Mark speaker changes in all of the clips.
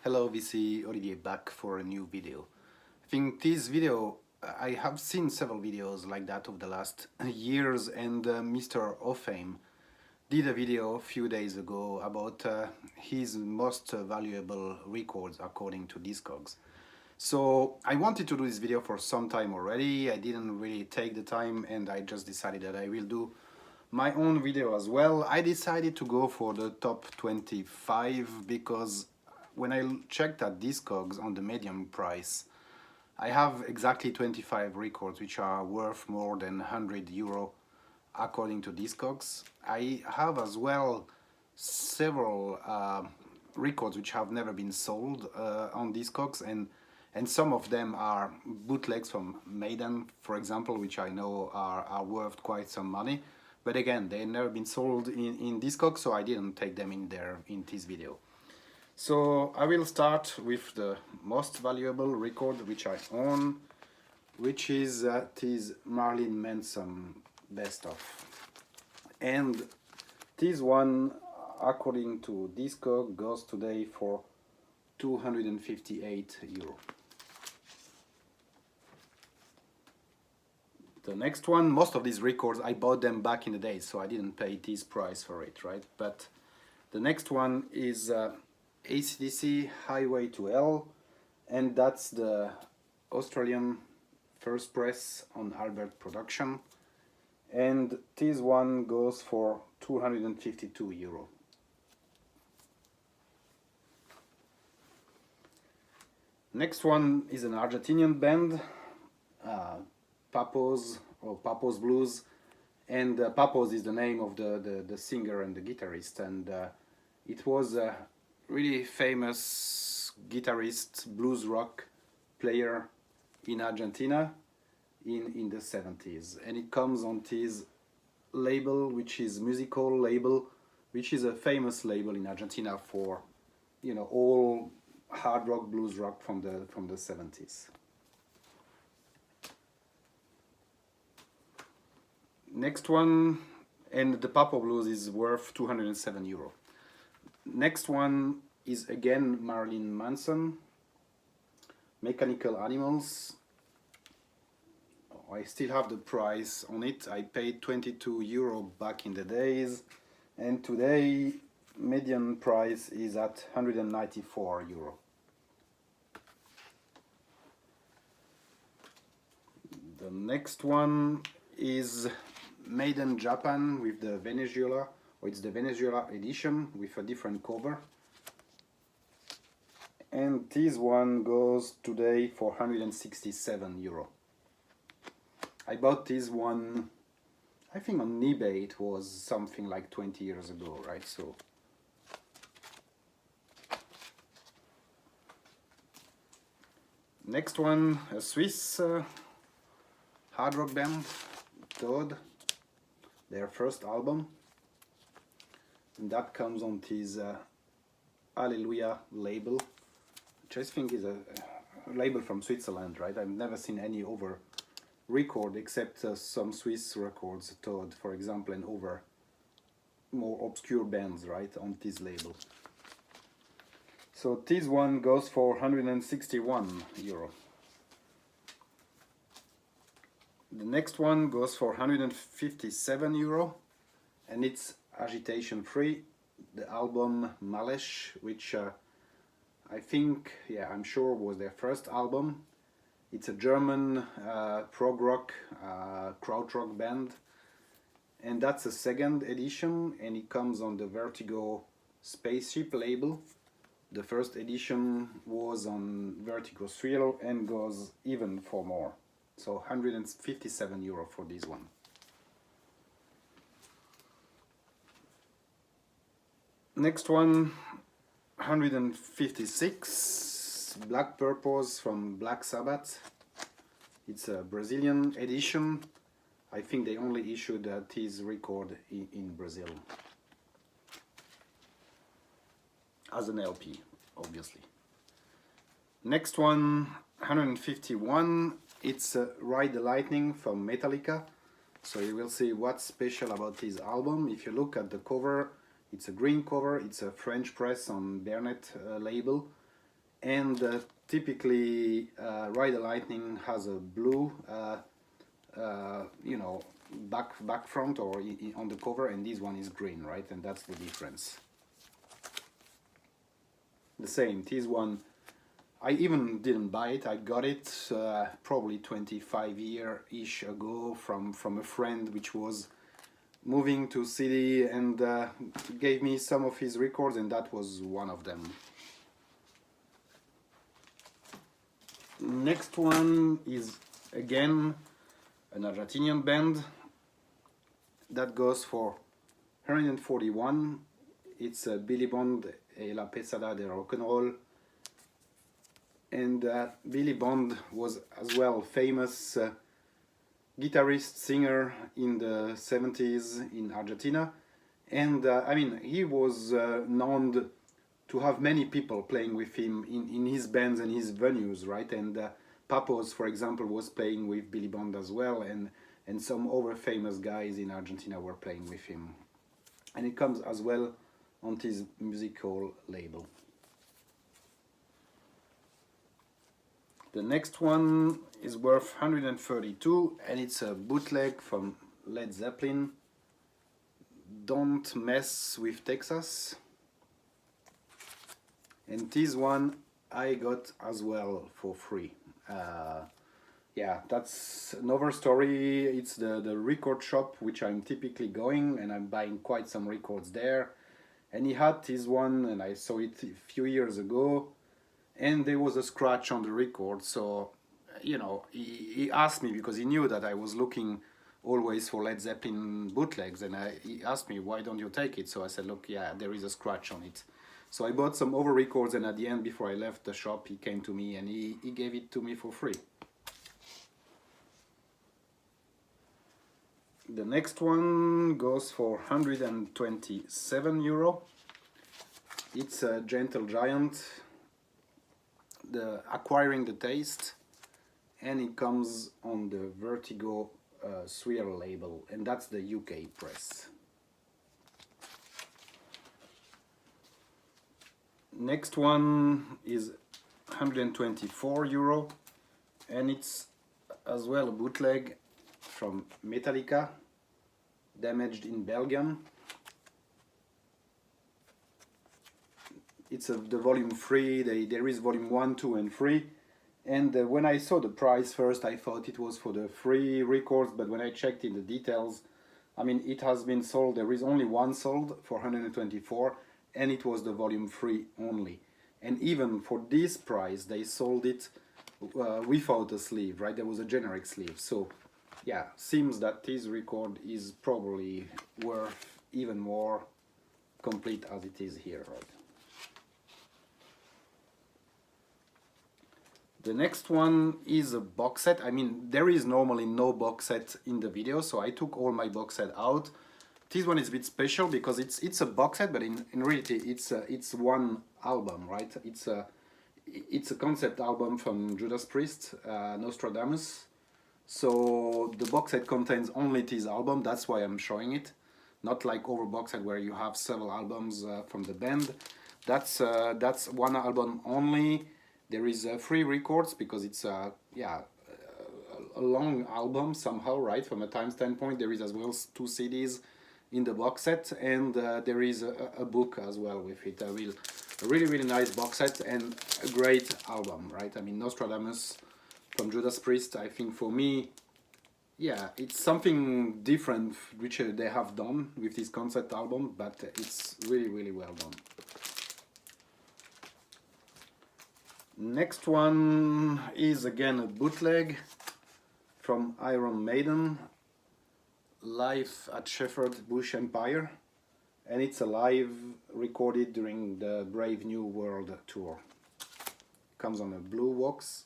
Speaker 1: Hello, this is Olivier back for a new video. I think this video, I have seen several videos like that over the last years, and Mr. Ofame did a video a few days ago about his most valuable records according to Discogs. So I wanted to do this video for some time already. I didn't really take the time, and I just decided that I will do my own video as well. I decided to go for the top 25 because when I checked at Discogs on the medium price, I have exactly 25 records which are worth more than 100 euro according to Discogs. I have as well several records which have never been sold on Discogs, and some of them are bootlegs from Maiden, for example, which I know are worth quite some money. But again, they've never been sold in Discogs, so I didn't take them in there in this video. So I will start with the most valuable record which I own, which is this Marilyn Manson best of. And this one, according to Discog, goes today for 258 euro. The next one, most of these records, I bought them back in the day, so I didn't pay this price for it, right? But the next one is AC/DC Highway to Hell, and that's the Australian first press on Albert production, and this one goes for 252 euro. Next one is an Argentinian band, Papos or Papos Blues, and Papos is the name of the singer and the guitarist, and it was a really famous guitarist, blues rock player in Argentina in the 70s, and it comes on this label, which is musical label, which is a famous label in Argentina for, you know, all hard rock, blues rock from the 70s. Next one, and the Papo Blues is worth 207 euro. Next one is again Marilyn Manson, Mechanical Animals. I still have the price on it. I paid 22 euro back in the days, and today median price is at 194 euro. The next one is made in Japan with the Venezuela, or it's the Venezuela edition with a different cover. And this one goes today for 167 euro. I bought this one, I think on eBay. It was something like 20 years ago, right? So next one, a Swiss hard rock band, Toad, their first album, and that comes on this Hallelujah label, which I think is a label from Switzerland, right? I've never seen any other record except some Swiss records, Toad, for example, and over more obscure bands, right, on this label. So this one goes for 161 euro. The next one goes for 157 euro, and it's agitation free, the album Malesh, which I think, yeah, I'm sure was their first album. It's a German prog rock, krautrock band, and that's a second edition, and it comes on the Vertigo Spaceship label. The first edition was on Vertigo Thrill and goes even for more. So 157 euro for this one. Next one, 156, Black Purpose from Black Sabbath. It's a Brazilian edition. I think they only issued this record in Brazil. As an LP, obviously. Next one, 151. It's Ride the Lightning from Metallica. So you will see what's special about this album. If you look at the cover, it's a green cover. It's a French press on Bernet label. and typically Ride the Lightning has a blue you know, back front or on the cover, and this one is green, right? And that's the difference. The same, this one I even didn't buy it. I got it probably 25 year-ish ago from a friend which was moving to city, and gave me some of his records, and that was one of them. Next one is again an Argentinian band. That goes for 141. It's Billy Bond et la Pesada de Rock and Roll. And Billy Bond was as well famous guitarist, singer in the 70s in Argentina. And I mean, he was known to have many people playing with him in his bands and his venues, right? And Papos, for example, was playing with Billy Bond as well, and some other famous guys in Argentina were playing with him. And it comes as well on his musical label. The next one is worth 132, and it's a bootleg from Led Zeppelin. Don't Mess with Texas. And this one I got as well for free. Yeah, that's another story. It's the record shop which I'm typically going, and I'm buying quite some records there. And he had this one, and I saw it a few years ago, and there was a scratch on the record. So, you know, he asked me, because he knew that I was looking always for Led Zeppelin bootlegs, and he asked me, why don't you take it? So I said, look, yeah, there is a scratch on it. So I bought some other records, and at the end, before I left the shop, he came to me and he gave it to me for free. The next one goes for 127 euro. It's a Gentle Giant, the Acquiring the Taste, and it comes on the Vertigo Sphere label, and that's the UK press. Next one is 124 euro, and it's as well a bootleg from Metallica, Damaged in Belgium. It's the volume 3, there is volume 1, 2 and 3. And when I saw the price first, I thought it was for the free records, but when I checked in the details, I mean, it has been sold. There is only one sold for 124, and it was the volume 3 only. And even for this price, they sold it without a sleeve, right? There was a generic sleeve. So, yeah, seems that this record is probably worth even more complete as it is here, right? The next one is a box set. I mean, there is normally no box set in the video, so I took all my box set out. This one is a bit special because it's a box set, but in reality it's one album, right? It's a concept album from Judas Priest, Nostradamus. So the box set contains only this album. That's why I'm showing it, not like over box set where you have several albums from the band. That's one album only. There is 3 records because it's a long album somehow, right? From a time standpoint, there is as well 2 CDs in the box set, and there is a book as well with it. A really nice box set and a great album, right? I mean, Nostradamus from Judas Priest, I think for me, yeah, it's something different which they have done with this concept album, but it's really well done. Next one is again a bootleg from Iron Maiden, live at Shepherd Bush Empire, and it's a live recorded during the Brave New World tour. Comes on a blue box,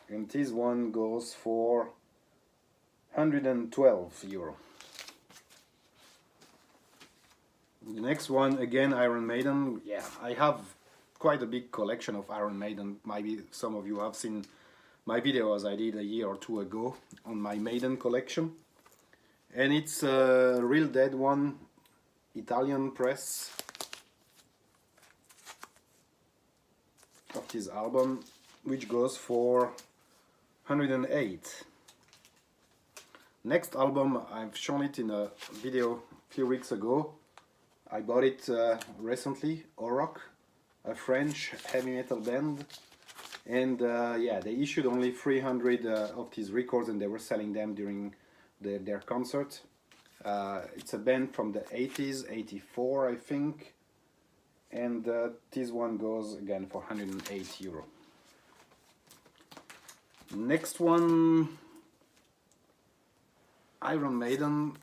Speaker 1: and this one goes for 112 euro. The next one, again Iron Maiden. Yeah, I have quite a big collection of Iron Maiden. Maybe some of you have seen my video as I did a year or 2 ago on my Maiden collection. And it's a Real Dead one, Italian press. this album, which goes for 108. Next album, I've shown it in a video a few weeks ago. I bought it recently, Rock, a French heavy metal band, and yeah, they issued only 300 of these records, and they were selling them during their concert. It's a band from the 80s, 84 I think, and this one goes again for 108 euro. Next one, Iron Maiden,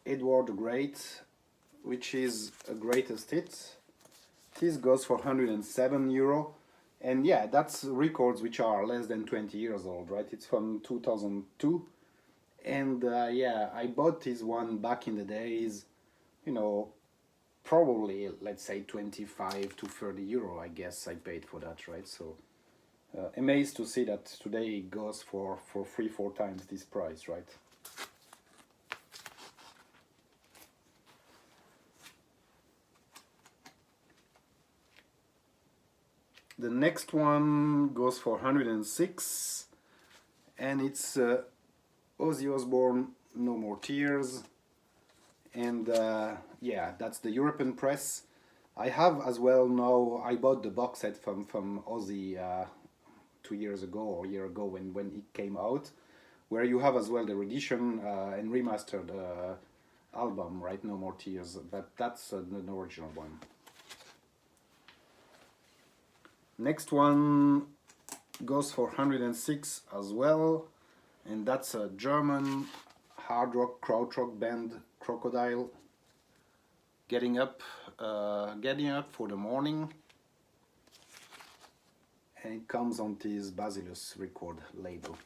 Speaker 1: Edward the Great, which is a greatest hit. This goes for 107 euro, and yeah, that's records which are less than 20 years old, right? It's from 2002, and yeah, I bought this one back in the days, you know, probably let's say 25 to 30 euro, I guess I paid for that, right? So amazed to see that today it goes for 3-4 times this price, right? The next one goes for 106, and it's Ozzy Osbourne, No More Tears, and yeah, that's the European press. I have as well now, I bought the box set from Ozzy 2 years ago or a year ago when it came out, where you have as well the reedition and remastered album, right, No More Tears, but that's an original one. Next one goes for 106 as well, and that's a German hard rock krautrock band, Crocodile, getting up for the morning, and it comes on this Basileus record label.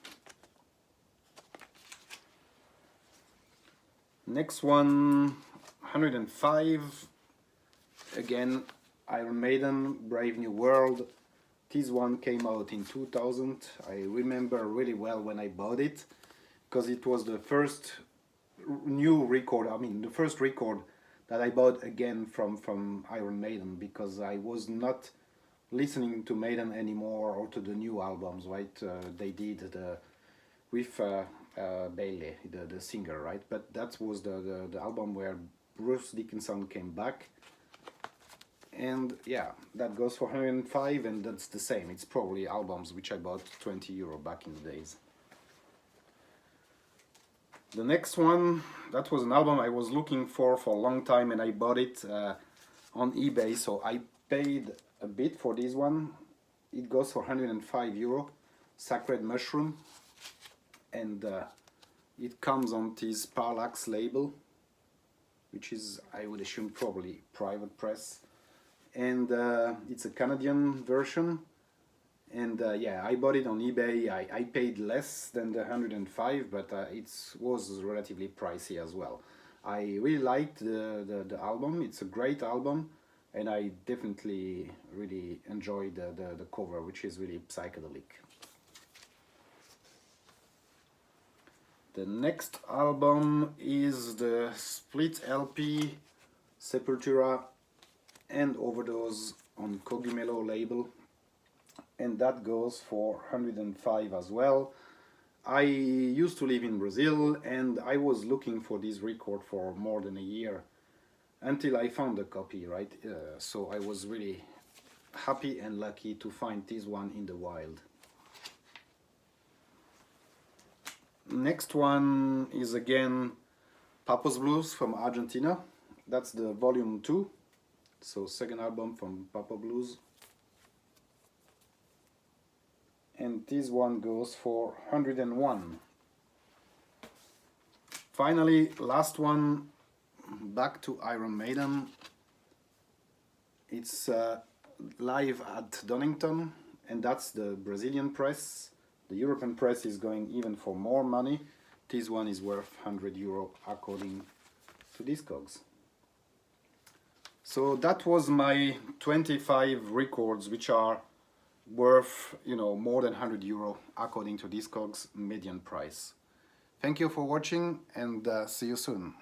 Speaker 1: Next one, 105, again Iron Maiden, Brave New World. This one came out in 2000. I remember really well when I bought it, because it was the first new record, I mean the first record that I bought again from Iron Maiden, because I was not listening to Maiden anymore or to the new albums, right? They did with Bailey, the singer, right? But that was the album where Bruce Dickinson came back. And yeah, that goes for 105, and that's the same. It's probably albums which I bought 20 euro back in the days. The next one, that was an album I was looking for a long time, and I bought it on eBay, so I paid a bit for this one. It goes for 105 euro, Sacred Mushroom, and it comes on this Parallax label, which is, I would assume, probably private press. And it's a Canadian version, and yeah, I bought it on eBay. I paid less than the 105, but it was relatively pricey as well. I really liked the album. It's a great album, and I definitely really enjoyed the cover, which is really psychedelic. The next album is the split LP Sepultura and Overdose on Cogumelo label, and that goes for 105 as well. I used to live in Brazil, and I was looking for this record for more than a year until I found a copy, right? So I was really happy and lucky to find this one in the wild. Next one is again Papos Blues from Argentina. That's the volume 2. So second album from Papa Blues, and this one goes for 101. Finally, last one, back to Iron Maiden. It's live at Donington, and that's the Brazilian press. The European press is going even for more money. This one is worth 100 euro according to Discogs. So that was my 25 records which are worth, you know, more than 100 euro according to Discogs median price. Thank you for watching, and see you soon.